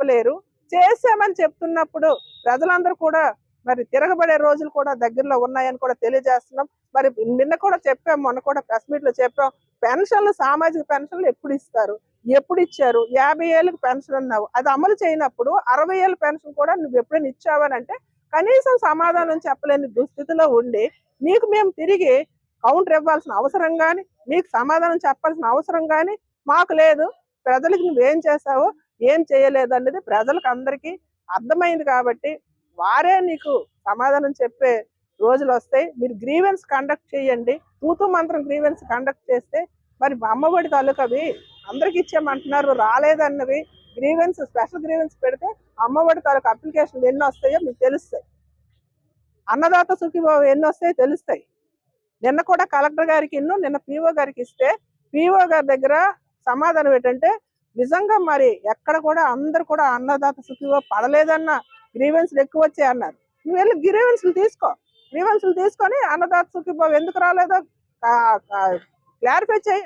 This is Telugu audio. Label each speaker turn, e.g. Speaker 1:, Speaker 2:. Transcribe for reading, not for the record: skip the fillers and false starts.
Speaker 1: చెప్పలేరు. చేసామని చెప్తున్నప్పుడు ప్రజలందరూ కూడా మరి తిరగబడే రోజులు కూడా దగ్గరలో ఉన్నాయని కూడా తెలియజేస్తున్నాం. మరి నిన్న కూడా చెప్పాం, మొన్న కూడా ప్రెస్ మీట్ లో చెప్పాం. పెన్షన్లు, సామాజిక పెన్షన్లు ఎప్పుడు ఇస్తారు, ఎప్పుడు ఇచ్చారు? 50 ఏళ్ళకి పెన్షన్ అన్నావు, అది అమలు చేయనప్పుడు 60 ఏళ్ళ పెన్షన్ కూడా నువ్వు ఎప్పుడైనా ఇచ్చావని అంటే కనీసం సమాధానం చెప్పలేని దుస్థితిలో ఉండి మీకు మేము తిరిగి కౌంటర్ ఇవ్వాల్సిన అవసరం కానీ, మీకు సమాధానం చెప్పాల్సిన అవసరం కానీ మాకు లేదు. ప్రజలకు నువ్వేం చేసావో ఏం చేయలేదు అనేది ప్రజలకు అందరికీ అర్థమైంది కాబట్టి వారే నీకు సమాధానం చెప్పే రోజులు వస్తాయి. మీరు గ్రీవెన్స్ కండక్ట్ చేయండి. తూతూ మంత్రం గ్రీవెన్స్ కండక్ట్ చేస్తే మరి అమ్మఒడి తాలూకవి అందరికి ఇచ్చామంటున్నారు, రాలేదన్నవి గ్రీవెన్స్, స్పెషల్ గ్రీవెన్స్ పెడితే అమ్మఒడి తాలూకు అప్లికేషన్లు ఎన్ని వస్తాయో మీకు తెలుస్తాయి. అన్నదాత సుఖీభావ ఎన్ని వస్తాయో తెలుస్తాయి. నిన్న కూడా కలెక్టర్ గారికి నిన్న పిఓ గారికి ఇస్తే పిఓ గారి దగ్గర సమాధానం ఏంటంటే నిజంగా మరి ఎక్కడ కూడా అందరు కూడా అన్నదాత సుఖీభావ పడలేదన్న గ్రీవెన్స్లు ఎక్కువ వచ్చాయి అన్నారు. నువ్వు వెళ్ళి గ్రీవెన్స్లు తీసుకొని అన్నదాత సుఖీభావ ఎందుకు రాలేదో క్లారిఫై చేయి.